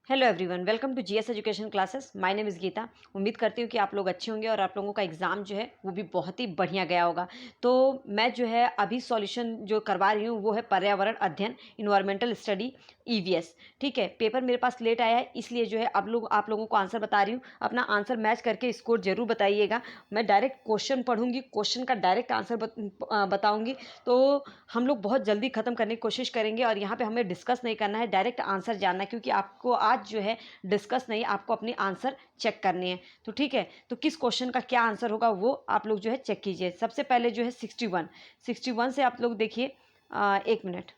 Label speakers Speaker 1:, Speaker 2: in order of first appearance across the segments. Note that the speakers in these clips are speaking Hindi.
Speaker 1: Hello everyone, welcome to GS education classes. My name is Gita. उम्मीद करती हूँ कि आप लोग अच्छे होंगे और आप लोगों का एग्ज़ाम जो है वो भी बहुत ही बढ़िया गया होगा। तो मैं जो है अभी सॉल्यूशन जो करवा रही हूँ वो है पर्यावरण अध्ययन, इन्वायरमेंटल स्टडी, ईवीएस। ठीक है, पेपर मेरे पास लेट आया है इसलिए जो है अब आप लोगों को आंसर बता रही हूँ। अपना आंसर मैच करके स्कोर जरूर बताइएगा। मैं डायरेक्ट क्वेश्चन पढ़ूंगी, क्वेश्चन का डायरेक्ट आंसर बताऊंगी। तो हम लोग बहुत जल्दी ख़त्म करने की कोशिश करेंगे और यहाँ पे हमें डिस्कस नहीं करना है, डायरेक्ट आंसर जानना है, क्योंकि आपको आज जो है डिस्कस नहीं, आपको अपनी आंसर चेक करनी है। तो ठीक है, तो किस क्वेश्चन का क्या आंसर होगा वो आप लोग जो है चेक कीजिए। सबसे पहले जो है 61 से आप लोग देखिए। एक मिनट,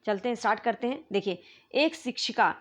Speaker 1: चलते हैं, स्टार्ट करते हैं। देखिए, एक शिक्षिका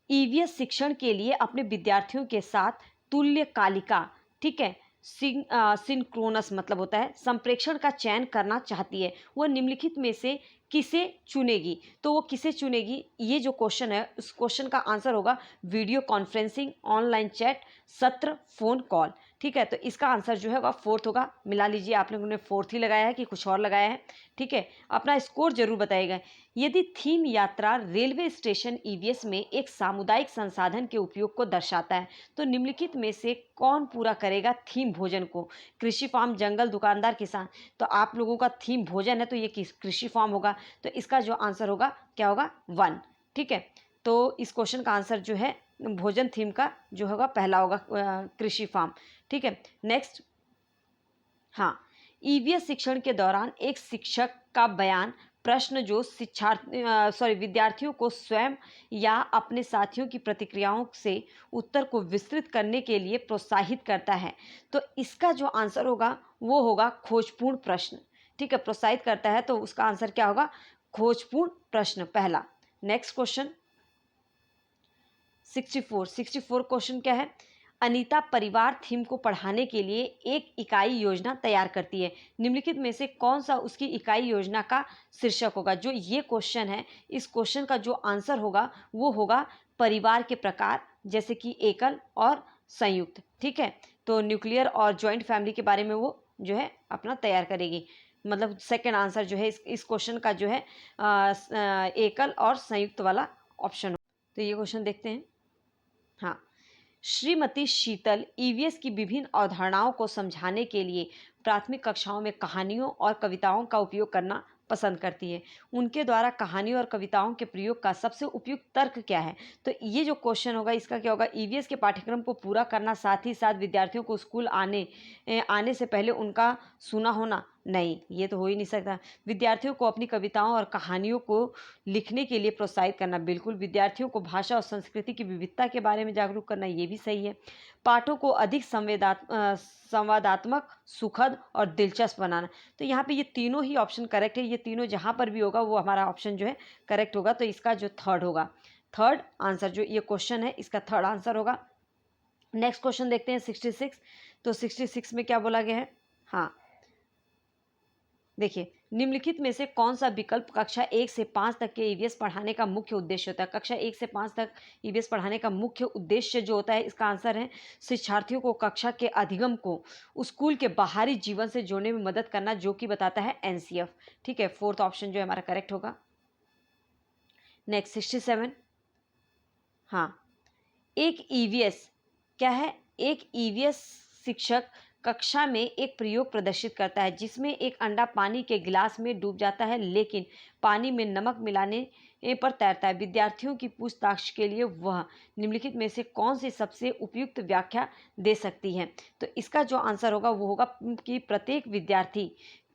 Speaker 1: ईवीएस शिक्षण के लिए अपने विद्यार्थियों के साथ तुल्यकालिका, ठीक है, सिंक्रोनस मतलब होता है संप्रेषण का चयन करना चाहती है। वह निम्नलिखित में से किसे चुनेगी? तो वो किसे चुनेगी, ये जो क्वेश्चन है उस क्वेश्चन का आंसर होगा वीडियो कॉन्फ्रेंसिंग, ऑनलाइन चैट, सत्र, फोन कॉल। ठीक है, तो इसका आंसर जो है वह फोर्थ होगा। मिला लीजिए, आप लोगों ने फोर्थ ही लगाया है कि कुछ और लगाया है? ठीक है, अपना स्कोर जरूर बताइएगा। यदि थीम यात्रा रेलवे स्टेशन ईवीएस में एक सामुदायिक संसाधन के उपयोग को दर्शाता है, तो निम्नलिखित में से कौन पूरा करेगा थीम भोजन को? कृषि फार्म, जंगल, दुकानदार, किसान। तो आप लोगों का थीम भोजन है तो ये कृषि फार्म होगा। तो इसका जो आंसर होगा क्या होगा? 1। ठीक है, तो इस क्वेश्चन का आंसर जो है भोजन थीम का जो होगा पहला होगा कृषि फार्म। ठीक है, नेक्स्ट। हाँ, ईवीएस शिक्षण के दौरान एक शिक्षक का बयान प्रश्न जो विद्यार्थियों को स्वयं या अपने साथियों की प्रतिक्रियाओं से उत्तर को विस्तृत करने के लिए प्रोत्साहित करता है। तो इसका जो आंसर होगा वो होगा खोजपूर्ण प्रश्न। ठीक है, प्रोत्साहित करता है तो उसका आंसर क्या होगा? खोजपूर्ण प्रश्न पहला। नेक्स्ट क्वेश्चन 64 क्वेश्चन क्या है? अनीता परिवार थीम को पढ़ाने के लिए एक इकाई योजना तैयार करती है। निम्नलिखित में से कौन सा उसकी इकाई योजना का शीर्षक होगा? जो ये क्वेश्चन है, इस क्वेश्चन का जो आंसर होगा वो होगा परिवार के प्रकार, जैसे कि एकल और संयुक्त। ठीक है, तो न्यूक्लियर और जॉइंट फैमिली के बारे में वो जो है अपना तैयार करेगी। मतलब सेकेंड आंसर जो है इस क्वेश्चन का जो है एकल और संयुक्त वाला ऑप्शन। तो ये क्वेश्चन देखते हैं। हाँ, श्रीमती शीतल ईवीएस की विभिन्न अवधारणाओं को समझाने के लिए प्राथमिक कक्षाओं में कहानियों और कविताओं का उपयोग करना पसंद करती है। उनके द्वारा कहानियों और कविताओं के प्रयोग का सबसे उपयुक्त तर्क क्या है? तो ये जो क्वेश्चन होगा इसका क्या होगा? ईवीएस के पाठ्यक्रम को पूरा करना, साथ ही साथ विद्यार्थियों को स्कूल आने से पहले उनका सुना होना। नहीं, ये तो हो ही नहीं सकता। विद्यार्थियों को अपनी कविताओं और कहानियों को लिखने के लिए प्रोत्साहित करना, बिल्कुल। विद्यार्थियों को भाषा और संस्कृति की विविधता के बारे में जागरूक करना, ये भी सही है। पाठों को अधिक संवादात्मक, सुखद और दिलचस्प बनाना। तो यहाँ पे ये तीनों ही ऑप्शन करेक्ट है। ये तीनों जहाँ पर भी होगा वो हमारा ऑप्शन जो है करेक्ट होगा। तो इसका जो थर्ड होगा, थर्ड आंसर जो ये क्वेश्चन है इसका थर्ड आंसर होगा। नेक्स्ट क्वेश्चन देखते हैं 66। तो 66 में क्या बोला गया है? हाँ, देखिए, निम्नलिखित में से कौन सा विकल्प कक्षा 1 से 5 तक के ईवीएस पढ़ाने का मुख्य उद्देश्य होता है? कक्षा 1 से 5 तक ईवीएस पढ़ाने का मुख्य उद्देश्य जो होता है, इसका आंसर है शिक्षार्थियों को कक्षा के अधिगम को स्कूल के बाहरी जीवन से जोड़ने में मदद करना, जो कि बताता है एनसीएफ। ठीक है, फोर्थ ऑप्शन जो है हमारा करेक्ट होगा। नेक्स्ट 67। हाँ, एक ईवीएस क्या है? एक ईवीएस शिक्षक कक्षा में एक प्रयोग प्रदर्शित करता है जिसमें एक अंडा पानी के गिलास में डूब जाता है लेकिन पानी में नमक मिलाने पर तैरता है। विद्यार्थियों की पूछताछ के लिए वह निम्नलिखित में से कौन सी सबसे उपयुक्त व्याख्या दे सकती है? तो इसका जो आंसर होगा वो होगा कि प्रत्येक विद्यार्थी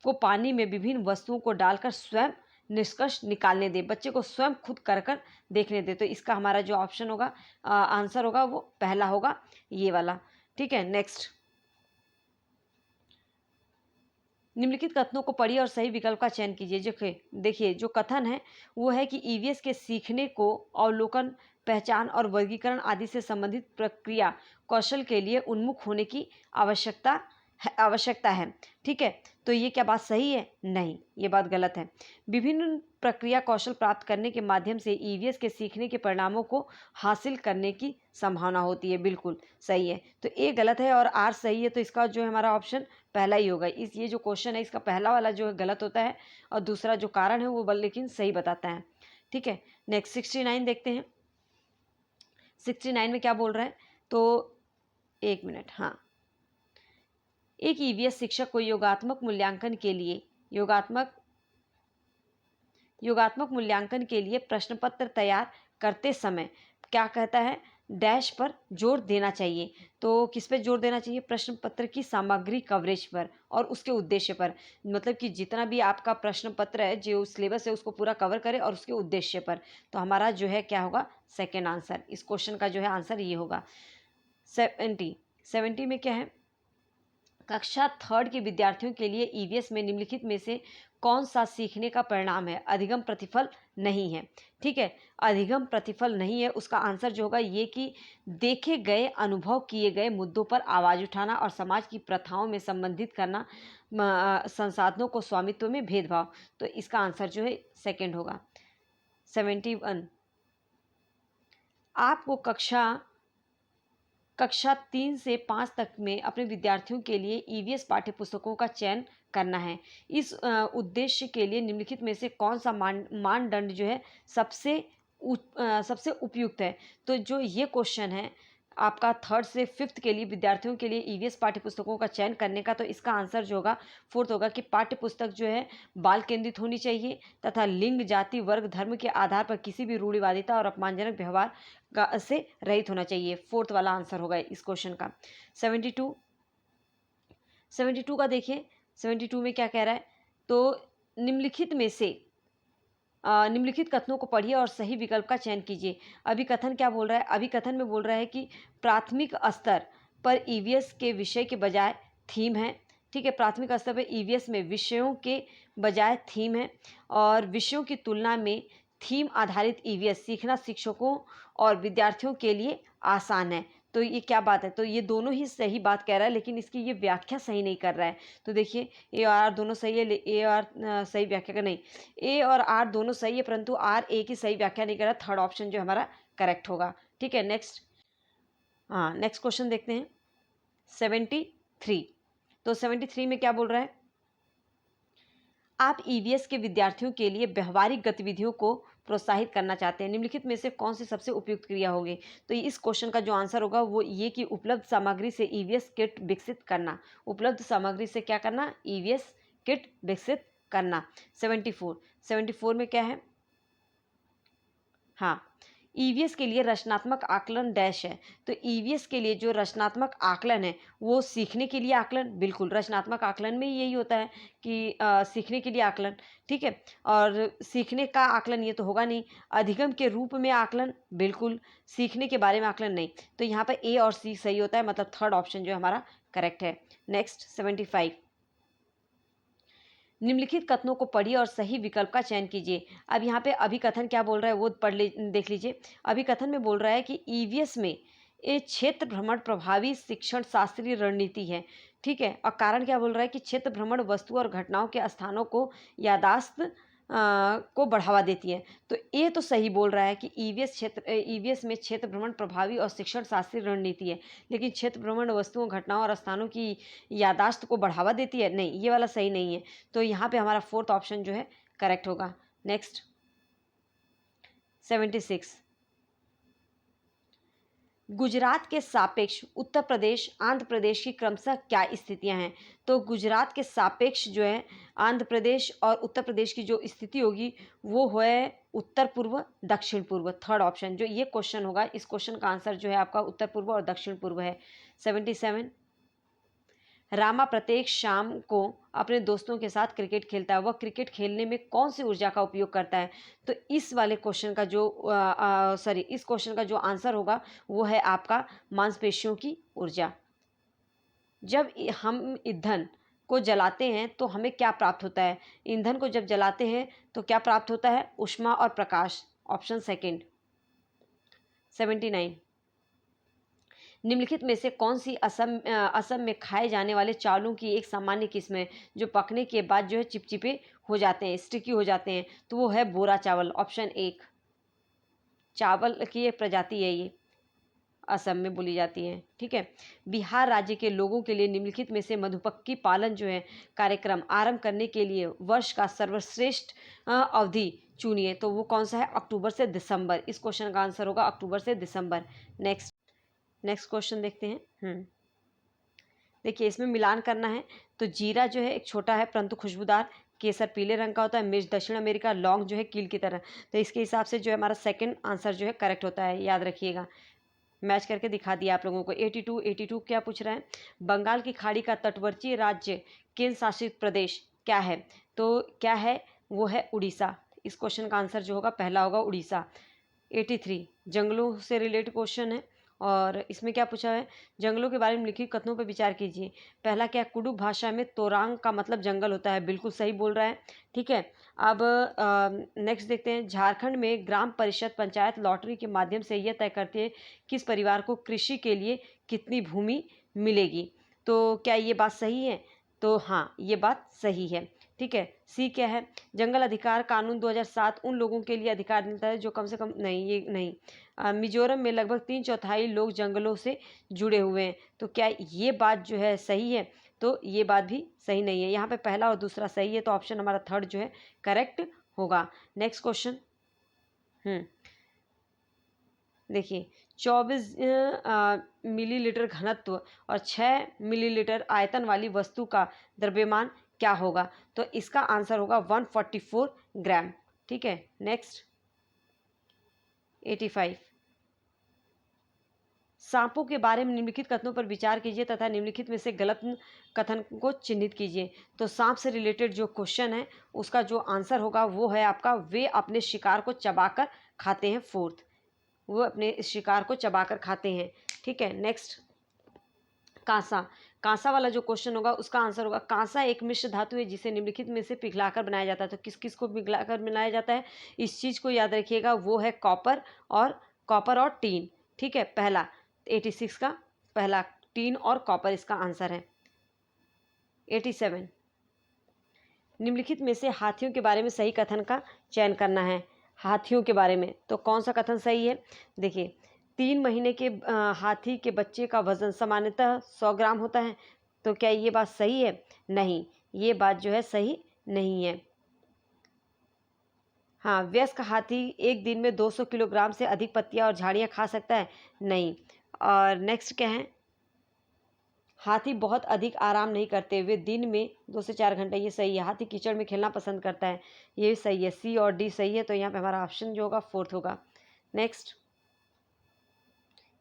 Speaker 1: को पानी में विभिन्न वस्तुओं को डालकर स्वयं निष्कर्ष निकालने दे, बच्चे को स्वयं खुद कर कर देखने दे। तो इसका हमारा जो ऑप्शन होगा आंसर होगा वो पहला होगा, ये वाला। ठीक है, नेक्स्ट। निम्नलिखित कथनों को पढ़िए और सही विकल्प का चयन कीजिए। देखिए, जो कथन है वो है कि ईवीएस के सीखने को अवलोकन, पहचान और वर्गीकरण आदि से संबंधित प्रक्रिया कौशल के लिए उन्मुख होने की आवश्यकता है। ठीक है, तो ये क्या बात सही है? नहीं, ये बात गलत है। विभिन्न प्रक्रिया कौशल प्राप्त करने के माध्यम से ईवीएस के सीखने के परिणामों को हासिल करने की संभावना होती है, बिल्कुल सही है। तो ए गलत है और आर सही है। तो इसका जो है हमारा ऑप्शन पहला ही होगा। ये जो क्वेश्चन है इसका पहला वाला जो है गलत होता है और दूसरा जो कारण है वो लेकिन सही बताता है। ठीक है, नेक्स्ट 69 देखते हैं। 69 में क्या बोल रहा है, तो एक मिनट, हाँ। एक ईवीएस शिक्षक को योगात्मक मूल्यांकन के लिए प्रश्न पत्र तैयार करते समय क्या कहता है, डैश पर जोर देना चाहिए। तो किस पे जोर देना चाहिए, प्रश्न पत्र की सामग्री कवरेज पर और उसके उद्देश्य पर। मतलब कि जितना भी आपका प्रश्न पत्र है, जो सिलेबस है, उसको पूरा कवर करे और उसके उद्देश्य पर। तो हमारा जो है क्या होगा, सेकेंड आंसर, इस क्वेश्चन का जो है आंसर ये होगा। 70 में क्या है, कक्षा थर्ड के विद्यार्थियों के लिए ईवीएस में निम्नलिखित में से कौन सा सीखने का परिणाम है, अधिगम प्रतिफल नहीं है। ठीक है, अधिगम प्रतिफल नहीं है, उसका आंसर जो होगा ये कि देखे गए, अनुभव किए गए मुद्दों पर आवाज़ उठाना और समाज की प्रथाओं में संबंधित करना, संसाधनों को स्वामित्व में भेदभाव। तो इसका आंसर जो है सेकंड होगा। 71, आपको कक्षा 3 से 5 तक में अपने विद्यार्थियों के लिए ईवीएस पाठ्यपुस्तकों का चयन करना है। इस उद्देश्य के लिए निम्नलिखित में से कौन सा मानदंड जो है सबसे उपयुक्त है। तो जो ये क्वेश्चन है आपका थर्ड से फिफ्थ के लिए विद्यार्थियों के लिए ईवीएस पाठ्यपुस्तकों का चयन करने का, तो इसका आंसर जो होगा फोर्थ होगा कि पाठ्यपुस्तक जो है बाल केंद्रित होनी चाहिए तथा लिंग, जाति, वर्ग, धर्म के आधार पर किसी भी रूढ़िवादिता और अपमानजनक व्यवहार से रहित होना चाहिए। फोर्थ वाला आंसर होगा इस क्वेश्चन का। 72 का देखिए, 72 में क्या कह रहा है, तो निम्नलिखित कथनों को पढ़िए और सही विकल्प का चयन कीजिए। अभिकथन क्या बोल रहा है, अभिकथन में बोल रहा है कि प्राथमिक स्तर पर ईवीएस के विषय के बजाय थीम है। ठीक है, प्राथमिक स्तर पर ईवीएस में विषयों के बजाय थीम है और विषयों की तुलना में थीम आधारित ईवीएस सीखना शिक्षकों और विद्यार्थियों के लिए आसान है। तो ये क्या बात है, तो ये दोनों ही सही बात कह रहा है, लेकिन इसकी ये व्याख्या सही नहीं कर रहा है। तो देखिए ए और आर दोनों सही है, ए और सही व्याख्या का नहीं, ए और आर दोनों सही है, परंतु आर ए की सही व्याख्या नहीं कर रहा। थर्ड ऑप्शन जो हमारा करेक्ट होगा। ठीक है, नेक्स्ट, हाँ नेक्स्ट क्वेश्चन देखते हैं। 73, तो 73 में क्या बोल रहा है, आप ईवीएस के विद्यार्थियों के लिए व्यवहारिक गतिविधियों को प्रोत्साहित करना चाहते हैं। निम्नलिखित में से कौन सी सबसे उपयुक्त क्रिया होगी। तो इस क्वेश्चन का जो आंसर होगा वो ये कि उपलब्ध सामग्री से ईवीएस किट विकसित करना। उपलब्ध सामग्री से क्या करना, ईवीएस किट विकसित करना। 74 में क्या है, हाँ, ईवीएस के लिए रचनात्मक आकलन डैश है। तो ईवीएस के लिए जो रचनात्मक आकलन है वो सीखने के लिए आकलन, बिल्कुल रचनात्मक आकलन में यही होता है कि सीखने के लिए आकलन। ठीक है, और सीखने का आकलन ये तो होगा नहीं। अधिगम के रूप में आकलन, बिल्कुल सीखने के बारे में आकलन नहीं। तो यहाँ पर ए और सी सही होता है, मतलब थर्ड ऑप्शन जो हमारा करेक्ट है। नेक्स्ट 75, निम्नलिखित कथनों को पढ़िए और सही विकल्प का चयन कीजिए। अब यहाँ पे अभिकथन क्या बोल रहा है वो देख लीजिए। अभिकथन में बोल रहा है कि ईवीएस में ये क्षेत्र भ्रमण प्रभावी शिक्षण शास्त्रीय रणनीति है। ठीक है, और कारण क्या बोल रहा है कि क्षेत्र भ्रमण वस्तु और घटनाओं के स्थानों को यादाश्त को बढ़ावा देती है। तो ये तो सही बोल रहा है कि ईवीएस में क्षेत्र भ्रमण प्रभावी और शिक्षण शास्त्रीय रणनीति है, लेकिन क्षेत्र भ्रमण वस्तुओं, घटनाओं और स्थानों की यादाश्त को बढ़ावा देती है, नहीं, ये वाला सही नहीं है। तो यहाँ पे हमारा फोर्थ ऑप्शन जो है करेक्ट होगा। नेक्स्ट 76, गुजरात के सापेक्ष उत्तर प्रदेश, आंध्र प्रदेश की क्रमशः क्या स्थितियां हैं। तो गुजरात के सापेक्ष जो है आंध्र प्रदेश और उत्तर प्रदेश की जो स्थिति होगी वो है उत्तर पूर्व दक्षिण पूर्व। थर्ड ऑप्शन जो ये क्वेश्चन होगा, इस क्वेश्चन का आंसर जो है आपका उत्तर पूर्व और दक्षिण पूर्व है। 77, रामा प्रत्येक शाम को अपने दोस्तों के साथ क्रिकेट खेलता है, वह क्रिकेट खेलने में कौन सी ऊर्जा का उपयोग करता है। तो इस वाले क्वेश्चन का जो इस क्वेश्चन का जो आंसर होगा वो है आपका मांसपेशियों की ऊर्जा। जब हम ईंधन को जलाते हैं तो हमें क्या प्राप्त होता है, ईंधन को जब जलाते हैं तो क्या प्राप्त होता है, ऊष्मा और प्रकाश। Option second. 79, निम्नलिखित में से कौन सी असम में खाए जाने वाले चावलों की एक सामान्य किस्म है जो पकने के बाद जो है चिपचिपे हो जाते हैं, स्टिकी हो जाते हैं। तो वो है बोरा चावल। ऑप्शन एक, चावल की एक प्रजाति है ये, असम में बोली जाती है। ठीक है, बिहार राज्य के लोगों के लिए निम्नलिखित में से मधुमक्खी पालन जो है कार्यक्रम आरंभ करने के लिए वर्ष का सर्वश्रेष्ठ अवधि चुनिए। तो वो कौन सा है? अक्टूबर से दिसंबर। इस क्वेश्चन का आंसर होगा अक्टूबर से दिसंबर। नेक्स्ट क्वेश्चन देखते हैं। देखिए इसमें मिलान करना है। तो जीरा जो है एक छोटा है परंतु खुशबूदार, केसर पीले रंग का होता है, मिर्च दक्षिण अमेरिका, लौंग जो है कील की तरह। तो इसके हिसाब से जो है हमारा सेकंड आंसर जो है करेक्ट होता है, याद रखिएगा। मैच करके दिखा दिया आप लोगों को। 82 क्या पूछ रहा है? बंगाल की खाड़ी का तटवर्ती राज्य केंद्र शासित प्रदेश क्या है? तो क्या है? वो है उड़ीसा। इस क्वेश्चन का आंसर जो होगा पहला होगा उड़ीसा। 83 जंगलों से रिलेटेड क्वेश्चन है और इसमें क्या पूछा है? जंगलों के बारे में लिखित कथनों पर विचार कीजिए। पहला क्या? कुडुख भाषा में तोरांग का मतलब जंगल होता है, बिल्कुल सही बोल रहा है। ठीक है, अब नेक्स्ट देखते हैं। झारखंड में ग्राम परिषद पंचायत लॉटरी के माध्यम से यह तय करती है किस परिवार को कृषि के लिए कितनी भूमि मिलेगी। तो क्या ये बात सही है? तो हाँ, ये बात सही है। ठीक है, सी क्या है? जंगल अधिकार कानून 2007 उन लोगों के लिए अधिकार देता है जो कम से कम, नहीं ये नहीं। मिजोरम में लगभग 3/4 लोग जंगलों से जुड़े हुए हैं। तो क्या ये बात जो है सही है? तो ये बात भी सही नहीं है। यहाँ पे पहला और दूसरा सही है, तो ऑप्शन हमारा थर्ड जो है करेक्ट होगा। Next question. देखिए 24 मिलीलीटर घनत्व और 6 मिलीलीटर आयतन वाली वस्तु का द्रव्यमान क्या होगा? तो इसका आंसर होगा 144 ग्राम। ठीक है, नेक्स्ट 85 सांपों के बारे में निम्नलिखित कथनों पर विचार कीजिए तथा निम्नलिखित में से गलत कथन को चिन्हित कीजिए। तो सांप से रिलेटेड जो क्वेश्चन है उसका जो आंसर होगा वो है आपका, वे अपने शिकार को चबाकर खाते हैं। फोर्थ, वो अपने शिकार को चबाकर खाते हैं। ठीक है, नेक्स्ट कांसा वाला जो क्वेश्चन होगा उसका आंसर होगा, कांसा एक मिश्र धातु है जिसे निम्नलिखित में से पिघलाकर बनाया जाता है। तो किस किस को पिघलाकर बनाया जाता है? इस चीज़ को याद रखिएगा, वो है कॉपर और टीन। ठीक है, पहला 86 का पहला टीन और कॉपर इसका आंसर है। 87 निम्नलिखित में से हाथियों के बारे में सही कथन का चयन करना है। हाथियों के बारे में तो कौन सा कथन सही है? देखिए 3 महीने के हाथी के बच्चे का वजन सामान्यतः 100 ग्राम होता है। तो क्या ये बात सही है? नहीं, ये बात जो है सही नहीं है। हाँ, वयस्क हाथी एक दिन में 200 किलोग्राम से अधिक पत्तियां और झाड़ियां खा सकता है? नहीं। और नेक्स्ट क्या है? हाथी बहुत अधिक आराम नहीं करते, वे दिन में 2 से 4 घंटे। ये सही है। हाथी कीचड़ में खेलना पसंद करता है, ये सही है। सी और डी सही है, तो यहाँ पे हमारा ऑप्शन जो होगा फोर्थ होगा। नेक्स्ट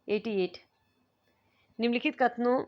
Speaker 1: 88 निम्नलिखित कथनों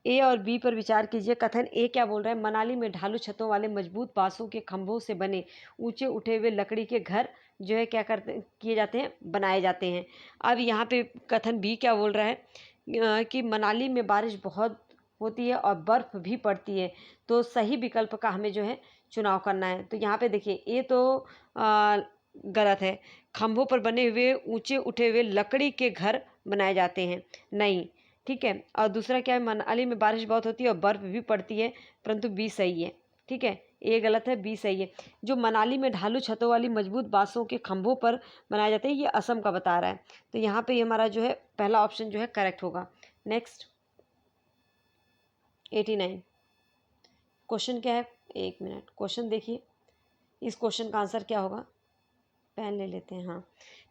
Speaker 1: ए और बी पर विचार कीजिए। कथन ए क्या बोल रहा है? मनाली में ढालू छतों वाले मजबूत बांसों के खंभों से बने ऊंचे उठे हुए लकड़ी के घर जो है क्या करते किए जाते हैं? बनाए जाते हैं। अब यहाँ पे कथन बी क्या बोल रहा है? कि मनाली में बारिश बहुत होती है और बर्फ़ भी पड़ती है। तो सही विकल्प का हमें जो है चुनाव करना है। तो यहाँ पे देखिए ये तो गलत है। खंभों पर बने हुए ऊंचे उठे हुए लकड़ी के घर बनाए जाते हैं, नहीं। ठीक है, और दूसरा क्या है? मनाली में बारिश बहुत होती है और बर्फ़ भी पड़ती है, परंतु बी सही है। ठीक है, ए गलत है, बी सही है। जो मनाली में ढालू छतों वाली मजबूत बांसों के खंभों पर बनाए जाते हैं, ये असम का बता रहा है। तो यहाँ पे हमारा जो है पहला ऑप्शन जो है करेक्ट होगा। नेक्स्ट 89 क्वेश्चन क्या है? एक मिनट, क्वेश्चन देखिए। इस क्वेश्चन का आंसर क्या होगा? पेन ले लेते हैं। हाँ,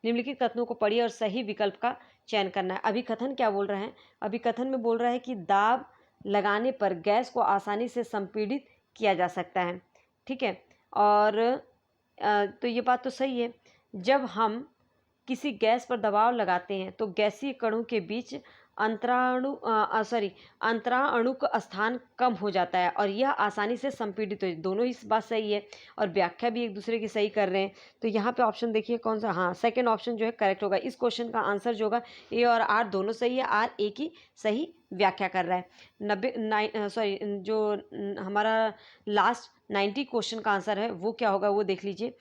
Speaker 1: निम्नलिखित कथनों को पढ़िए और सही विकल्प का चयन करना है। अभी कथन क्या बोल रहे हैं? अभी कथन में बोल रहा है कि दाब लगाने पर गैस को आसानी से संपीड़ित किया जा सकता है। ठीक है, और तो ये बात तो सही है। जब हम किसी गैस पर दबाव लगाते हैं तो गैसीय कणों के बीच अंतराणु का स्थान कम हो जाता है और यह आसानी से संपीड़ित हो। दोनों ही बात सही है और व्याख्या भी एक दूसरे की सही कर रहे हैं। तो यहाँ पे ऑप्शन देखिए कौन सा? हाँ, सेकंड ऑप्शन जो है करेक्ट होगा। इस क्वेश्चन का आंसर जो होगा ए और आर दोनों सही है। आर ए की सही व्याख्या कर रहा है। जो हमारा लास्ट 90 क्वेश्चन का आंसर है वो क्या होगा वो देख लीजिए।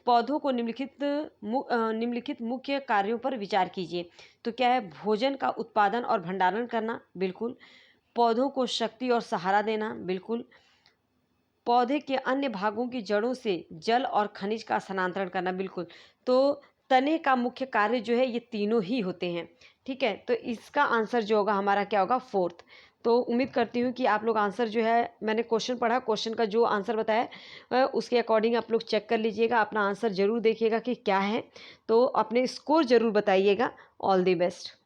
Speaker 1: पौधों को निम्नलिखित मुख्य कार्यों पर विचार कीजिए। तो क्या है? भोजन का उत्पादन और भंडारण करना, बिल्कुल। पौधों को शक्ति और सहारा देना, बिल्कुल। पौधे के अन्य भागों की जड़ों से जल और खनिज का स्थानांतरण करना, बिल्कुल। तो तने का मुख्य कार्य जो है ये तीनों ही होते हैं। ठीक है, तो इसका आंसर जो होगा हमारा क्या होगा? फोर्थ। तो उम्मीद करती हूँ कि आप लोग आंसर जो है, मैंने क्वेश्चन पढ़ा, क्वेश्चन का जो आंसर बताया उसके अकॉर्डिंग आप लोग चेक कर लीजिएगा, अपना आंसर ज़रूर देखिएगा कि क्या है। तो अपने स्कोर ज़रूर बताइएगा। All the best.